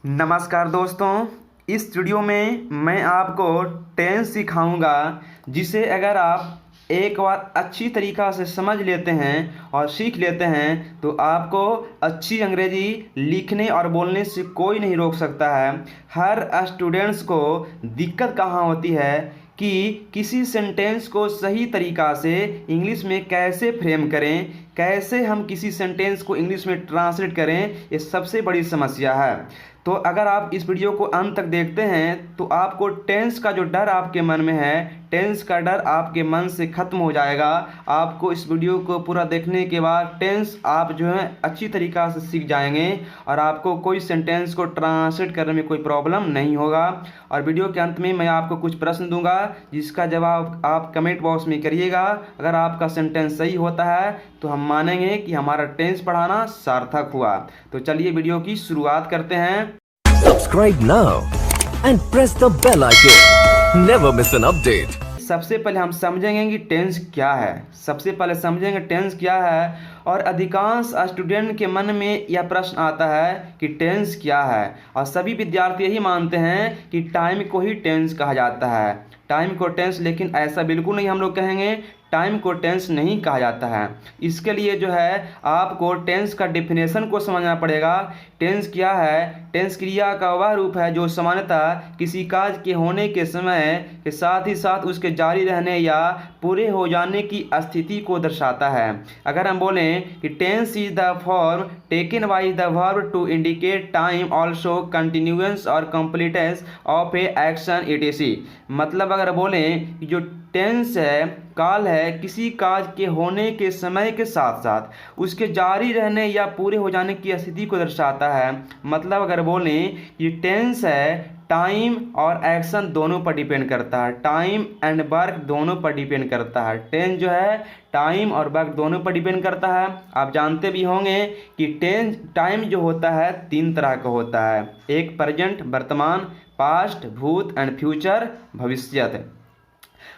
नमस्कार दोस्तों। इस वीडियो में मैं आपको टेंस सिखाऊंगा, जिसे अगर आप एक बार अच्छी तरीक़ा से समझ लेते हैं और सीख लेते हैं तो आपको अच्छी अंग्रेज़ी लिखने और बोलने से कोई नहीं रोक सकता है। हर स्टूडेंट्स को दिक्कत कहाँ होती है कि किसी सेंटेंस को सही तरीक़ा से इंग्लिश में कैसे फ्रेम करें, कैसे हम किसी सेंटेंस को इंग्लिश में ट्रांसलेट करें, ये सबसे बड़ी समस्या है। तो अगर आप इस वीडियो को अंत तक देखते हैं तो आपको टेंस का जो डर आपके मन में है, टेंस का डर आपके मन से ख़त्म हो जाएगा। आपको इस वीडियो को पूरा देखने के बाद टेंस आप जो है अच्छी तरीक़ा से सीख जाएंगे और आपको कोई सेंटेंस को ट्रांसलेट करने में कोई प्रॉब्लम नहीं होगा। और वीडियो के अंत में मैं आपको कुछ प्रश्न दूंगा, जिसका जवाब आप कमेंट बॉक्स में करिएगा। अगर आपका सेंटेंस सही होता है तो हम मानेंगे कि हमारा टेंस पढ़ाना सार्थक हुआ। तो चलिए वीडियो की शुरुआत करते हैं। Subscribe now and press the bell icon. Never miss an update. सबसे पहले हम समझेंगे कि टेंस क्या है। सबसे पहले समझेंगे टेंस क्या है। और अधिकांश स्टूडेंट के मन में यह प्रश्न आता है कि टेंस क्या है, और सभी विद्यार्थी यही मानते हैं कि टाइम को ही टेंस कहा जाता है, टाइम को टेंस। लेकिन ऐसा बिल्कुल नहीं हम लोग कहेंगे, टाइम को टेंस नहीं कहा जाता है। इसके लिए जो है आपको टेंस का डेफिनेशन को समझना पड़ेगा। टेंस क्या है? टेंस क्रिया का वह रूप है जो सामान्यतः किसी कार्य के होने के समय के साथ ही साथ उसके जारी रहने या पूरे हो जाने की स्थिति को दर्शाता है। अगर हम बोलें कि tense is the form taken by the verb to indicate time, also continuance और completeness of a action etc। मतलब अगर बोलें कि जो टेंस है, काल है किसी कार्य के होने के समय के साथ साथ उसके जारी रहने या पूरे हो जाने की स्थिति को दर्शाता है। मतलब अगर बोलें कि टेंस है, टाइम और एक्शन दोनों पर डिपेंड करता है, टाइम एंड वर्क दोनों पर डिपेंड करता है। टेंस जो है टाइम और वर्क दोनों पर डिपेंड करता है। आप जानते भी होंगे कि टाइम जो होता है 3 तरह का होता है। एक प्रेजेंट वर्तमान, पास्ट भूत एंड फ्यूचर भविष्यत।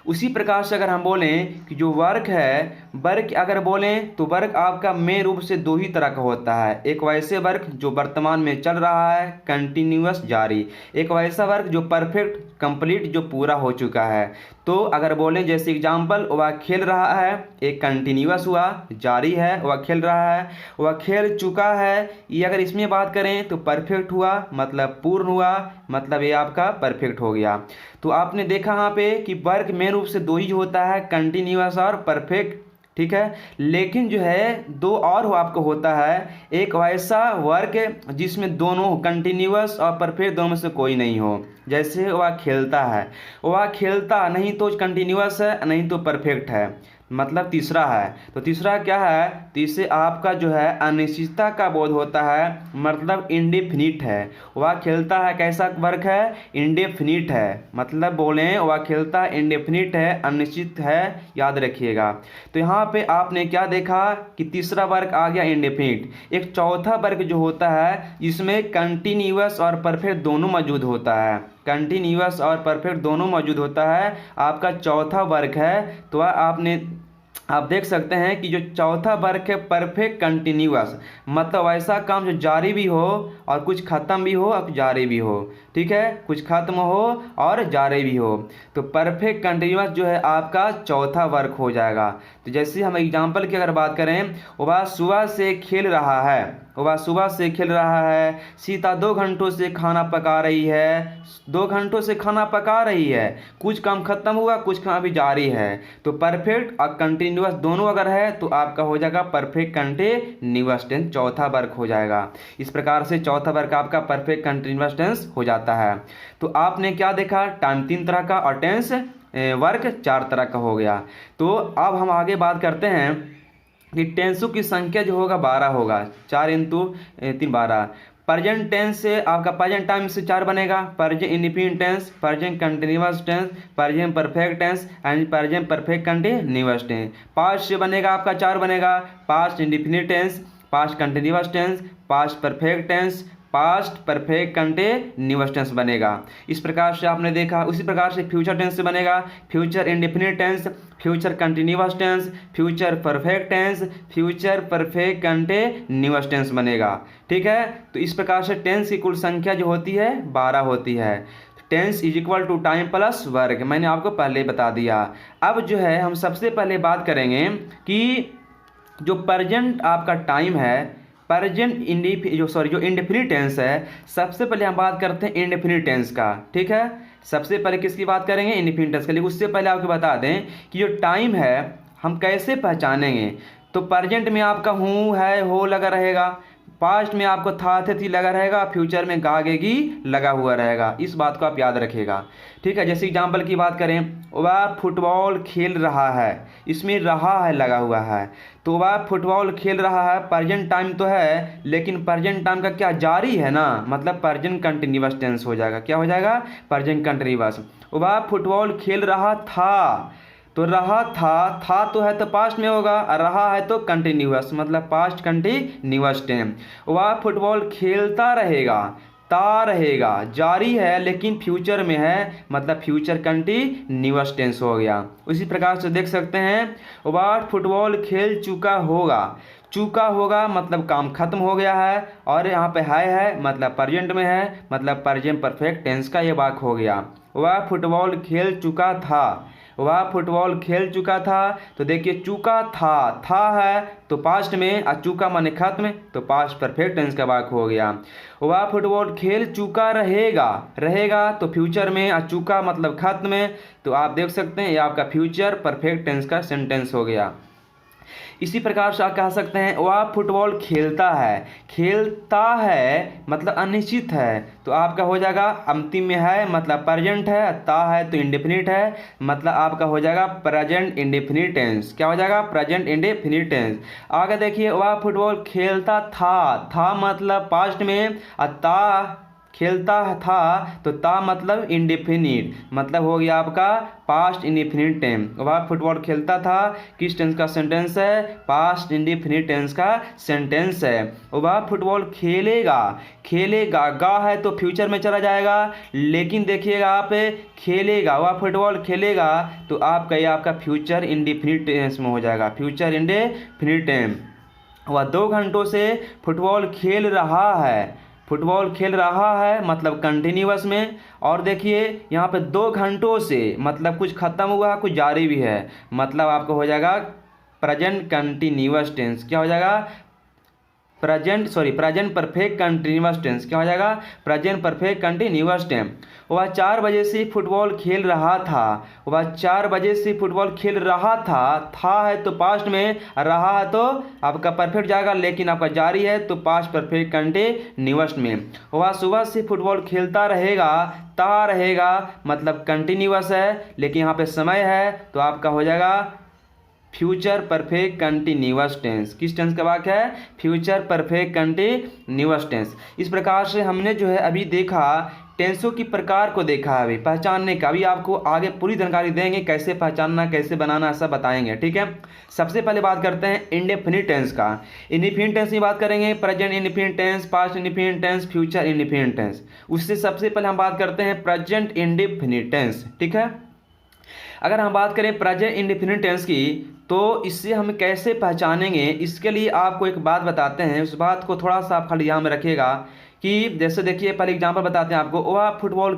उसी प्रकार से अगर हम बोलें कि जो वर्क है, वर्क अगर बोलें तो वर्क आपका मेन रूप से 2 ही तरह का होता है। एक वैसे वर्क जो वर्तमान में चल रहा है, कंटिन्यूअस जारी। एक वैसा वर्क जो परफेक्ट कंप्लीट जो पूरा हो चुका है। तो अगर बोलें जैसे एग्जाम्पल, वह खेल रहा है, एक कंटिन्यूअस हुआ, जारी है, वह खेल रहा है, वह खेल चुका है। ये अगर इसमें बात करें तो परफेक्ट हुआ, मतलब पूर्ण हुआ, मतलब ये आपका परफेक्ट हो गया। तो आपने देखा यहाँ पे कि वर्क मेन रूप से 2 ही होता है, कंटिन्यूअस और परफेक्ट, ठीक है। लेकिन जो है 2 और आपको होता है। एक वैसा वर्क जिसमें दोनों कंटिन्यूअस और परफेक्ट दोनों में से कोई नहीं हो। जैसे वह खेलता है, वह खेलता नहीं तो कंटिन्यूअस है, नहीं तो परफेक्ट है, मतलब तीसरा है। तो तीसरा क्या है? तो इससे आपका जो है अनिश्चितता का बोध होता है, मतलब इंडेफिनिट है। वह खेलता है कैसा वर्क है? इंडेफिनिट है। मतलब बोलें वह खेलता इंडेफिनिट है, अनिश्चित है, याद रखिएगा। तो यहाँ पे आपने क्या देखा कि तीसरा वर्क आ गया इंडेफिनिट। एक चौथा वर्क जो होता है जिसमें कंटिन्यूअस और परफेक्ट दोनों मौजूद होता है, कंटिन्यूअस और परफेक्ट दोनों मौजूद होता है, आपका चौथा वर्क है। तो आप देख सकते हैं कि जो चौथा वर्क है परफेक्ट कंटिन्यूअस, मतलब ऐसा काम जो जारी भी हो और कुछ ख़त्म भी हो और जारी भी हो, ठीक है, कुछ खत्म हो और जारी भी हो। तो परफेक्ट कंटिन्यूअस जो है आपका चौथा वर्क हो जाएगा। तो जैसे हम एग्जांपल की अगर बात करें, वह सुबह से खेल रहा है, वह सुबह से खेल रहा है। सीता 2 घंटों से खाना पका रही है, 2 घंटों से खाना पका रही है, कुछ काम खत्म हुआ, कुछ काम अभी जारी है। तो परफेक्ट और कंटिन्यूअस दोनों अगर है तो आपका हो जाएगा परफेक्ट कंटिन्यूअस टेंस, चौथा वर्क हो जाएगा। इस प्रकार से चौथा वर्क आपका परफेक्ट कंटिन्यूअस टेंस हो जाता है। तो आपने क्या देखा? टाइम 3 तरह का और टेंस वर्क 4 तरह का हो गया। तो अब हम आगे बात करते हैं कि टेंसों की संख्या जो होगा 12 होगा, 4 इंटू 3 12। प्रेजेंट टेंस से आपका प्रेजेंट टाइम से 4 बनेगा, present indefinite tense, present continuous tense, present perfect tense and present perfect continuous tense. Past से बनेगा आपका 4 बनेगा, past indefinite tense, past continuous tense, past perfect tense, past perfect continuous tense बनेगा। इस प्रकार से आपने देखा। उसी प्रकार से फ्यूचर टेंस से बनेगा future indefinite tense, future continuous tense, future perfect tense, future perfect continuous tense बनेगा। ठीक है, तो इस प्रकार से टेंस की कुल संख्या जो होती है 12 होती है। Tense is equal to time plus work, मैंने आपको पहले ही बता दिया। अब जो है हम सबसे पहले बात करेंगे कि जो प्रेजेंट आपका टाइम है, प्रेजेंट जो इंडेफिनिट टेंस है, सबसे पहले हम बात करते हैं इंडेफिनिट टेंस का। ठीक है, सबसे पहले किसकी बात करेंगे? इंडेफिनिट टेंस के लिए। उससे पहले आपको बता दें कि जो टाइम है हम कैसे पहचानेंगे। तो प्रेजेंट में आपका हूँ है हो लगा रहेगा, पास्ट में आपको था थे थी लगा रहेगा, फ्यूचर में गागेगी लगा हुआ रहेगा। इस बात को आप याद रखिएगा। ठीक है, जैसे एग्जांपल की बात करें, वह फुटबॉल खेल रहा है, इसमें रहा है लगा हुआ है, तो वह फुटबॉल खेल रहा है प्रेजेंट टाइम तो है, लेकिन प्रेजेंट टाइम का क्या जारी है ना, मतलब प्रेजेंट कंटिन्यूअस टेंस हो जाएगा। क्या हो जाएगा? Present continuous. वह फुटबॉल खेल रहा था, तो रहा था तो है तो पास्ट में होगा, और रहा है तो कंटिन्यूअस, मतलब पास्ट कंटिन्यूअस टेंस। वह फुटबॉल खेलता रहेगा, ता रहेगा जारी है लेकिन फ्यूचर में है, मतलब फ्यूचर कंटिन्यूअस टेंस हो गया। उसी प्रकार से देख सकते हैं वह फुटबॉल खेल चुका होगा, चुका होगा मतलब काम खत्म हो गया है, और यहाँ पे है मतलब प्रेजेंट में है, मतलब प्रेजेंट परफेक्ट टेंस का ये वाक्य हो गया। वह फुटबॉल खेल चुका था, वह फुटबॉल खेल चुका था, तो देखिए चुका था है तो पास्ट में, और चुका माने खत्म, तो पास्ट परफेक्ट टेंस का वाक्य हो गया। वह फुटबॉल खेल चुका रहेगा तो फ्यूचर में, और चुका मतलब खत्म में, तो आप देख सकते हैं ये आपका फ्यूचर परफेक्ट टेंस का सेंटेंस हो गया। इसी प्रकार से आप कह सकते हैं वह फुटबॉल खेलता है मतलब अनिश्चित है, तो आपका हो जाएगा अंतिम में है मतलब प्रेजेंट है, ता है तो इंडेफिनिट है, मतलब आपका हो जाएगा प्रेजेंट इंडेफिनिट टेंस। क्या हो जाएगा? Present indefinite tense. आगे देखिए वह फुटबॉल खेलता था मतलब पास्ट में, और ता खेलता था तो ता मतलब इंडेफिनिट, मतलब हो गया आपका पास्ट इंडेफिनिट टेंस। वह फुटबॉल खेलता था किस टेंस का सेंटेंस है? पास्ट इंडेफिनिट टेंस का सेंटेंस है। वह फुटबॉल खेलेगा गा है तो फ्यूचर में चला जाएगा, लेकिन देखिएगा आप खेलेगा, वह फुटबॉल खेलेगा तो आपका ये आपका फ्यूचर इंडेफिनिट टेंस में हो जाएगा, फ्यूचर इंडेफिनिट टेंस। वह 2 घंटों से फुटबॉल खेल रहा है मतलब कंटिन्यूअस में, और देखिए यहाँ पे 2 घंटों से मतलब कुछ खत्म हुआ कुछ जारी भी है, मतलब आपको हो जाएगा प्रेजेंट कंटिन्यूअस टेंस। क्या हो जाएगा? Present perfect continuous tense. क्या हो जाएगा? Present perfect continuous tense. वह 4 बजे से फुटबॉल खेल रहा था, वह 4 बजे से फुटबॉल खेल रहा था है तो पास्ट में, रहा है तो आपका परफेक्ट जाएगा, लेकिन आपका जारी है तो पास्ट परफेक्ट कंटिन्यूअस में। वह सुबह से फुटबॉल खेलता रहेगा, ता रहेगा मतलब कंटिन्यूअस है, लेकिन यहाँ पे समय है तो आपका हो जाएगा फ्यूचर परफेक्ट कंटिन्यूअस टेंस। किस टेंस का वाक्य है? Future perfect continuous tense. इस प्रकार से हमने जो है अभी देखा टेंसों की प्रकार को देखा है, अभी पहचानने का। अभी आपको आगे पूरी जानकारी देंगे कैसे पहचानना कैसे बनाना सब बताएंगे। ठीक है, सबसे पहले बात करते हैं इंडेफिनिट टेंस का। इंडेफिनिट टेंस की बात करेंगे, present indefinite tense, past indefinite tense, future indefinite tense. उससे सबसे पहले हम बात करते हैं प्रेजेंट इंडेफिनिट टेंस। ठीक है, अगर हम बात करें प्रेजेंट इंडेफिनिट टेंस की, तो इससे हम कैसे पहचानेंगे, इसके लिए आपको एक बात बताते हैं। उस बात को थोड़ा सा आप खाली ध्यान में रखिएगा कि जैसे देखिए पहले एग्जांपल बताते हैं आपको। वह फुटबॉल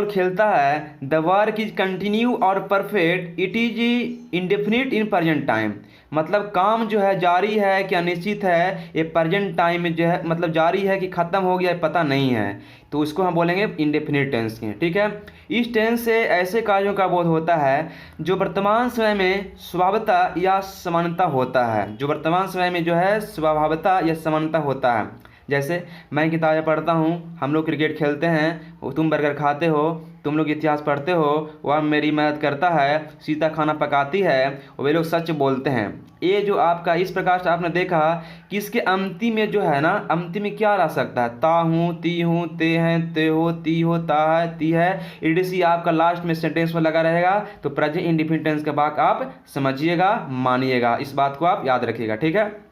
खेलता है, द वर्क इज कंटिन्यू और perfect, it is indefinite in present time, मतलब काम जो है जारी है कि अनिश्चित है, ये प्रेजेंट टाइम में जो है मतलब जारी है कि ख़त्म हो गया है पता नहीं है, तो उसको हम बोलेंगे इंडेफिनिट टेंस के। ठीक है, इस टेंस से ऐसे कार्यों का बोध होता है जो वर्तमान समय में स्वभावतः या समानता होता है, जो वर्तमान समय में जो है स्वभावतः या समानता होता है। जैसे मैं किताबें पढ़ता हूँ, हम लोग क्रिकेट खेलते हैं, तुम बर्गर खाते हो, तुम लोग इतिहास पढ़ते हो, वह मेरी मदद करता है, सीता खाना पकाती है, वे लोग सच बोलते हैं। ये जो आपका इस प्रकार से आपने देखा कि इसके अंतिम में जो है ना, अंतिम में क्या रह सकता है? ता हूँ, ती हूँ, ते हैं, ते हो, ती हो, ता है, ती है, ईडीसी आपका लास्ट में सेंटेंस में लगा रहेगा। तो प्रेजेंट इंडेफिनिट टेंस का वाक्य आप समझिएगा, मानिएगा, इस बात को आप याद रखिएगा। ठीक है,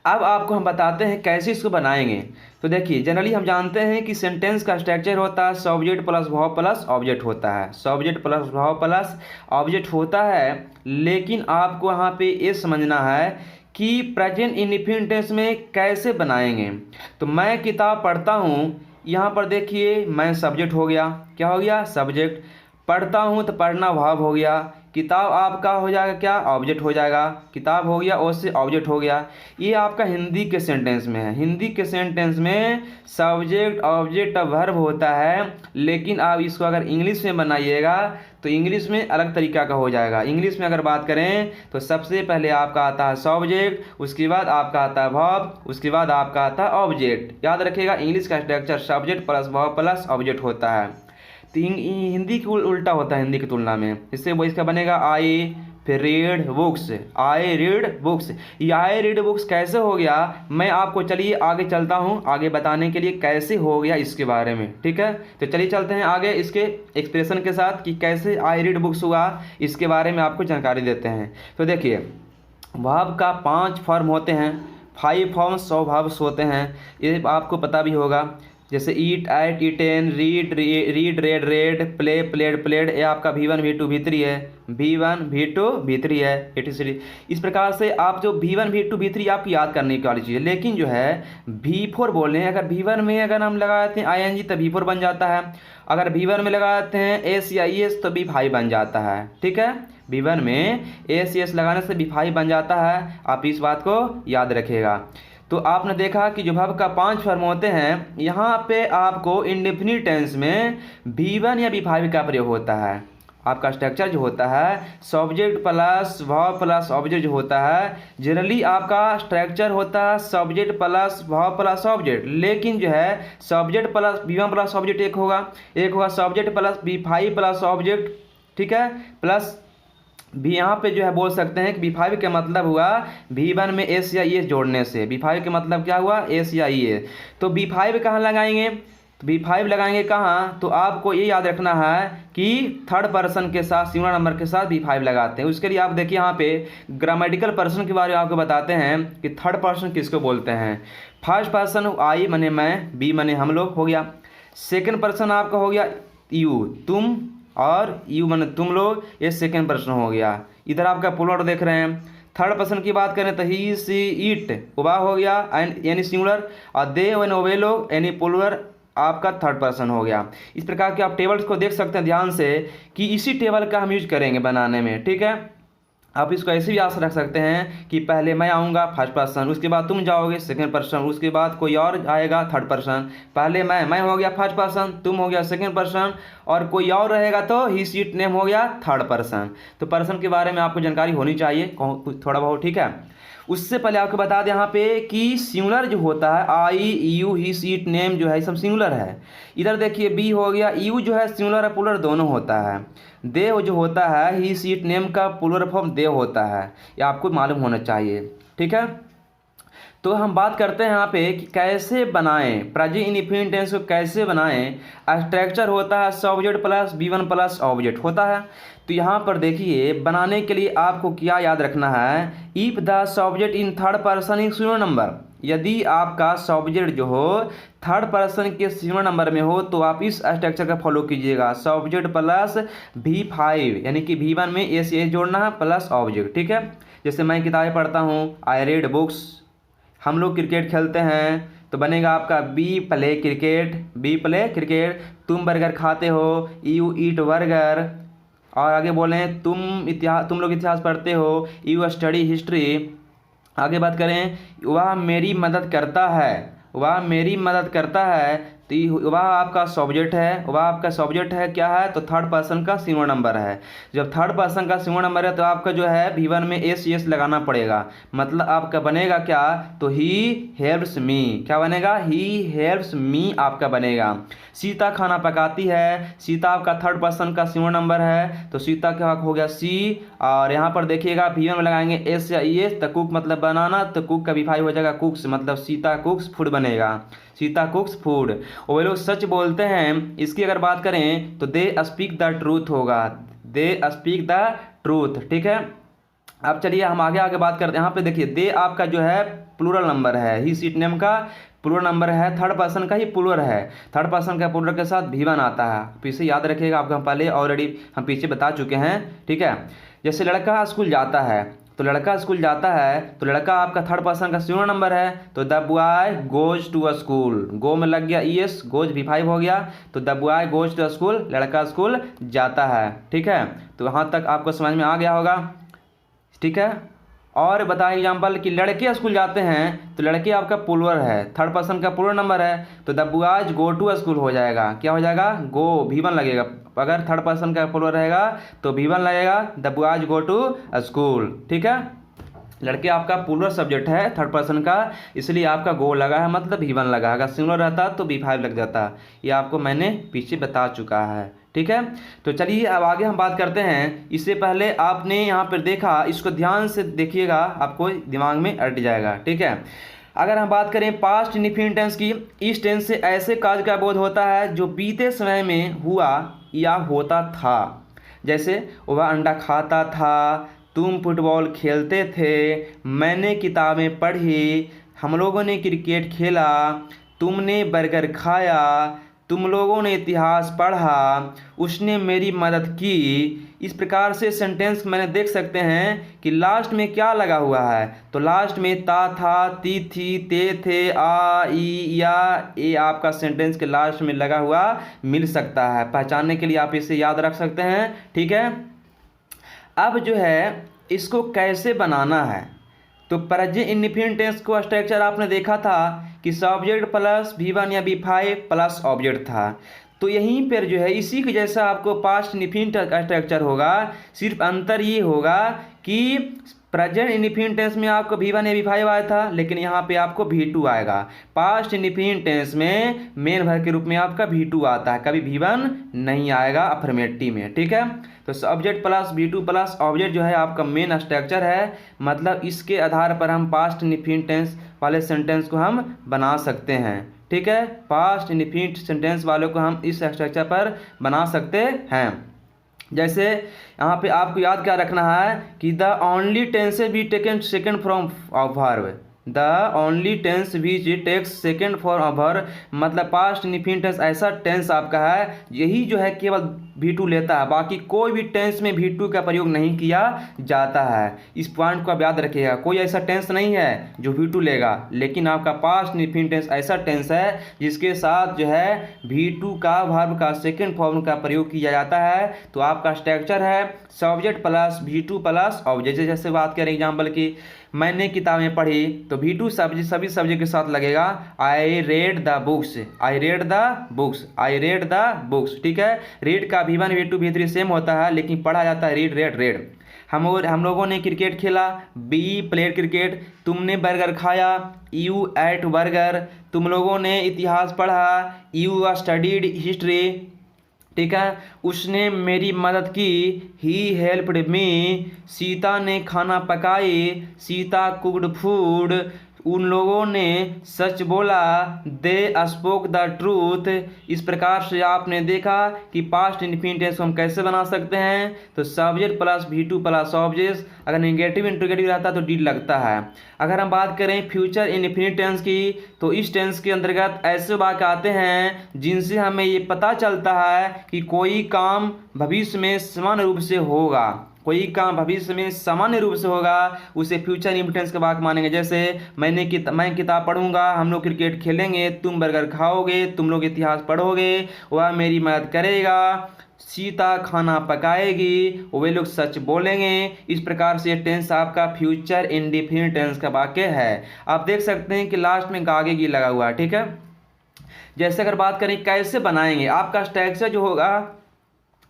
अब आपको हम बताते हैं कैसे इसको बनाएंगे। तो देखिए, जनरली हम जानते हैं कि सेंटेंस का स्ट्रक्चर होता है subject plus verb plus object होता है, subject plus verb plus object होता है। लेकिन आपको यहाँ पे ये समझना है कि प्रेजेंट इंडेफिनिट टेंस में कैसे बनाएंगे। तो मैं किताब पढ़ता हूँ, यहाँ पर देखिए मैं सब्जेक्ट हो गया, क्या हो गया, सब्जेक्ट। पढ़ता हूँ तो पढ़ना वर्ब हो गया। किताब आपका हो जाएगा क्या, ऑब्जेक्ट हो जाएगा। किताब हो गया उससे ऑब्जेक्ट हो गया। ये आपका हिंदी के सेंटेंस में है। हिंदी के सेंटेंस में सब्जेक्ट ऑब्जेक्ट वर्ब होता है। लेकिन आप इसको अगर इंग्लिश में बनाइएगा तो इंग्लिश में अलग तरीका का हो जाएगा। इंग्लिश में अगर बात करें तो सबसे पहले आपका आता है सब्जेक्ट, उसके बाद आपका आता है वर्ब, उसके बाद आपका आता है ऑब्जेक्ट। याद रखिएगा, इंग्लिश का structure subject plus verb plus object होता है। तो हिंदी की उल्टा होता है हिंदी की तुलना में। इससे वो इसका बनेगा आई फिर read books, I read books. ये आई रीड बुक्स कैसे हो गया, मैं आपको चलिए आगे चलता हूँ आगे बताने के लिए कैसे हो गया इसके बारे में, ठीक है। तो चलिए चलते हैं आगे इसके एक्सप्रेशन के साथ कि कैसे आई रीड बुक्स हुआ, इसके बारे में आपको जानकारी देते हैं। तो देखिए, वर्ब का 5 फॉर्म होते हैं, 5 फॉर्म्स ऑफ वर्ब्स होते हैं, ये आपको पता भी होगा। जैसे eat ate eaten, read read read read, play played played. ये आपका V1 V2 V3 है, V1 V2 V3 है, etc। इस प्रकार से आप जो V1 V2 V3 आपकी याद करने की वाली चीज़ है। लेकिन जो है V4 बोल रहे हैं, अगर V1 में अगर हम लगाते हैं ING तो V4 बन जाता है। अगर V1 में लगाते हैं S या ES तो V5 बन जाता है, ठीक है। V1 में S ES लगाने से V5 बन जाता है, आप इस बात को याद रखिएगा। तो आपने देखा कि जो वर्ब का 5 फॉर्म होते हैं, यहाँ पे आपको इंडेफिनिट टेंस में V1 या V5 का प्रयोग होता है। आपका स्ट्रक्चर जो होता है subject plus verb plus object जो होता है, जनरली आपका स्ट्रक्चर होता है subject plus verb plus object. लेकिन जो है subject plus V1 plus object एक होगा subject plus V5 plus object, ठीक है। प्लस भी यहाँ पे जो है बोल सकते हैं कि V5 का मतलब हुआ V1 में S या ES जोड़ने से। V5 का मतलब क्या हुआ, S या ES। तो V5 कहाँ लगाएंगे, तो V5 लगाएंगे कहाँ, तो आपको ये याद रखना है कि थर्ड पर्सन के साथ सिंगुलर नंबर के साथ V5 लगाते हैं। उसके लिए आप देखिए यहाँ पे ग्रामेटिकल पर्सन के बारे में आपको बताते हैं कि थर्ड पर्सन किसको बोलते हैं। फर्स्ट पर्सन आई मने मैं, बी मने हम लोग हो गया। सेकेंड पर्सन आपका हो गया यू, तुम, और यू माने तुम लोग, ये सेकेंड पर्सन हो गया। इधर आपका प्लूरल देख रहे हैं। थर्ड पर्सन की बात करें तो ही सी इट वह हो गया एंड यानी सिंगुलर, और दे एंड वे लोग यानी प्लूरल आपका थर्ड पर्सन हो गया। इस प्रकार के आप टेबल्स को देख सकते हैं ध्यान से कि इसी टेबल का हम यूज करेंगे बनाने में, ठीक है। आप इसको ऐसे भी आस रख सकते हैं कि पहले मैं आऊँगा फर्स्ट पर्सन, उसके बाद तुम जाओगे सेकंड पर्सन, उसके बाद कोई और आएगा थर्ड पर्सन। पहले मैं हो गया फर्स्ट पर्सन, तुम हो गया सेकंड पर्सन, और कोई और रहेगा तो ही सीट नेम हो गया थर्ड पर्सन। तो पर्सन के बारे में आपको जानकारी होनी चाहिए थोड़ा बहुत, ठीक है। उससे पहले आपको बता दें यहाँ पे कि सिंगुलर जो होता है आई यू ही सीट नेम जो है ये सब सिंगुलर है। इधर देखिए बी हो गया, यू जो है सिंगुलर और प्लूरल दोनों होता है। दे जो होता है ही सीट नेम का प्लूरल फॉर्म दे होता है, ये आपको मालूम होना चाहिए, ठीक है। तो हम बात करते हैं यहाँ पे कि कैसे बनाएं प्रेजेंट इंडेफिनिट टेंस को, कैसे बनाएं। स्ट्रक्चर होता है subject plus V1 plus object होता है। तो यहाँ पर देखिए बनाने के लिए आपको क्या याद रखना है, if the subject in third person is singular number. यदि आपका सब्जेक्ट जो हो थर्ड पर्सन के सिंगुलर नंबर में हो तो आप इस स्ट्रक्चर का फॉलो कीजिएगा, सब्जेक्ट प्लस V5 यानी कि V1 में S जोड़ना है प्लस ऑब्जेक्ट, ठीक है। जैसे मैं किताबें पढ़ता हूँ, आई रीड बुक्स। हम लोग क्रिकेट खेलते हैं तो बनेगा आपका बी प्ले क्रिकेट। तुम बर्गर खाते हो, यू ईट बर्गर। और आगे बोलें तुम लोग इतिहास पढ़ते हो, यू स्टडी हिस्ट्री। आगे बात करें वह मेरी मदद करता है, तो वह आपका सब्जेक्ट है, क्या है तो थर्ड पर्सन का सिंगुलर नंबर है। जब थर्ड पर्सन का सिंगुलर नंबर है तो आपका जो है V1 में S लगाना पड़ेगा। मतलब आपका बनेगा क्या, तो ही हेल्प्स मी, क्या बनेगा, ही हेल्प्स मी आपका बनेगा। सीता खाना पकाती है, सीता आपका थर्ड पर्सन का सिंगुलर नंबर है तो सीता क्या हो गया सी। और यहाँ पर देखिएगा V1 में लगाएंगे S या ES, तो कुक मतलब बनाना, तो कुक का V5 हो जाएगा कुक्स, मतलब सीता कुक्स फूड बनेगा, सीता कुक्स फूड। और वे लोग सच बोलते हैं, इसकी अगर बात करें तो दे स्पीक द ट्रूथ होगा, दे स्पीक द ट्रूथ, ठीक है। अब चलिए हम आगे आगे बात करते हैं। यहाँ पे देखिए दे आपका जो है प्लूरल नंबर है, ही सीट नेम का प्लूरल नंबर है, थर्ड पर्सन का ही प्लूरल है, थर्ड पर्सन का प्लूरल के साथ भी1 आता है। पीछे याद रखिएगा, आपको हम पहले ऑलरेडी हम पीछे बता चुके हैं, ठीक है। जैसे लड़का स्कूल जाता है, तो लड़का स्कूल जाता है तो लड़का आपका थर्ड पर्सन का सिंगुलर नंबर है, तो the boy goes to a school, go में लग गया ईएस, गोज V5 हो गया, तो the boy goes to a school, लड़का स्कूल जाता है, ठीक है। तो यहाँ तक आपको समझ में आ गया होगा, ठीक है। और बताएं एग्जाम्पल कि लड़के स्कूल जाते हैं, तो लड़के आपका प्लूरल है, थर्ड पर्सन का प्लूरल नंबर है, तो the boys go to school हो जाएगा, क्या हो जाएगा, गो V1 लगेगा, अगर थर्ड पर्सन का प्लूरल रहेगा तो V1 लगेगा, the boys go to school, ठीक है। लड़के आपका प्लूरल सब्जेक्ट है थर्ड पर्सन का, इसलिए आपका गो लगा है मतलब V1 लगा, अगर सिंगुलर रहता तो V5 लग जाता, ये आपको मैंने पीछे बता चुका है, ठीक है। तो चलिए अब आगे हम बात करते हैं। इससे पहले आपने यहाँ पर देखा, इसको ध्यान से देखिएगा, आपको दिमाग में अट जाएगा, ठीक है। अगर हम बात करें पास्ट इंडेफिनिट टेंस की, इस टेंस से ऐसे कार्य का बोध होता है जो बीते समय में हुआ या होता था। जैसे वह अंडा खाता था, तुम फुटबॉल खेलते थे, मैंने किताबें पढ़ी, हम लोगों ने क्रिकेट खेला, तुमने बर्गर खाया, तुम लोगों ने इतिहास पढ़ा, उसने मेरी मदद की। इस प्रकार से सेंटेंस मैंने देख सकते हैं कि लास्ट में क्या लगा हुआ है, तो लास्ट में ता था, ती थी, ते थे, आ, ई, या, ये आपका सेंटेंस के लास्ट में लगा हुआ मिल सकता है। पहचानने के लिए आप इसे याद रख सकते हैं, ठीक है। अब जो है इसको कैसे बनाना है, तो प्रेजेंट इंडेफिनिट टेंस को स्ट्रक्चर आपने देखा था कि सब्जेक्ट प्लस V1 या V5 प्लस ऑब्जेक्ट था, तो यहीं पर जो है इसी के जैसा आपको पास्ट इंडेफिनिट का स्ट्रक्चर होगा, सिर्फ अंतर ये होगा कि प्रेजेंट इंडेफिनिट टेंस में आपको V1 या V5 आया था, लेकिन यहाँ पे आपको V2 आएगा। पास्ट इंडेफिनिट टेंस में मेन वर्ब के रूप में आपका V2 आता है, कभी V1 नहीं आएगा अफर्मेटिव में, ठीक है। तो subject plus V2 plus object जो है आपका मेन स्ट्रक्चर है, मतलब इसके आधार पर हम पास्ट इंडेफिनिट टेंस वाले सेंटेंस को हम बना सकते हैं, ठीक है। पास्ट इंडेफिनिट सेंटेंस वालों को हम इस स्ट्रक्चर पर बना सकते हैं। जैसे यहाँ पे आपको याद क्या रखना है कि the only tense be taken second from verb, the only tense which takes second form of verb, मतलब पास्ट इंडेफिनिट टेंस ऐसा टेंस आपका है यही जो है केवल V2 लेता है, बाकी कोई भी टेंस में V2 का प्रयोग नहीं किया जाता है। इस पॉइंट को आप याद रखिएगा, कोई ऐसा टेंस नहीं है जो V2 लेगा, लेकिन आपका पास्ट इंडेफिनिट टेंस ऐसा टेंस है जिसके साथ जो है V2 का वर्ब का सेकेंड फॉर्म का प्रयोग किया जाता है। तो आपका स्ट्रक्चर है subject plus V2 plus object. जैसे बात करें एग्जाम्पल की, मैंने किताबें पढ़ी, तो V2 सभी सब्जेक्ट के साथ लगेगा, I read the books, I read the books, I read the books, ठीक है। रीड का V1 V2 V3 सेम होता है, लेकिन पढ़ा जाता है रीड रेड रेड। हम लोगों ने क्रिकेट खेला, बी प्लेड क्रिकेट, तुमने बर्गर खाया, यू एट बर्गर, तुम लोगों ने इतिहास पढ़ा, यू स्टडीड हिस्ट्री, ठीक है। उसने मेरी मदद की, ही हेल्प्ड मी, सीता ने खाना पकाई, सीता कुक्ड फूड, उन लोगों ने सच बोला, दे स्पोक द ट्रूथ। इस प्रकार से आपने देखा कि पास्ट इंडेफिनिट टेंस को हम कैसे बना सकते हैं, तो subject plus V2 plus object, अगर नेगेटिव इंट्रोगेटिव रहता है तो डी लगता है। अगर हम बात करें फ्यूचर इंडेफिनिट टेंस की, तो इस टेंस के अंतर्गत ऐसे वाक्य आते हैं जिनसे हमें ये पता चलता है कि कोई काम भविष्य में समान रूप से होगा, कोई काम भविष्य में सामान्य रूप से होगा, उसे फ्यूचर इंडेफिनिट का वाक्य मानेंगे। जैसे मैं किताब पढ़ूंगा, हम लोग क्रिकेट खेलेंगे, तुम बर्गर खाओगे, तुम लोग इतिहास पढ़ोगे, वह मेरी मदद करेगा, सीता खाना पकाएगी, वे लोग सच बोलेंगे। इस प्रकार से टेंस आपका फ्यूचर इंडेफिनिट टेंस का वाक्य है। आप देख सकते हैं कि लास्ट में आगे की लगा हुआ है, ठीक है। जैसे अगर बात करें कैसे बनाएंगे, आपका स्ट्रक्चर जो होगा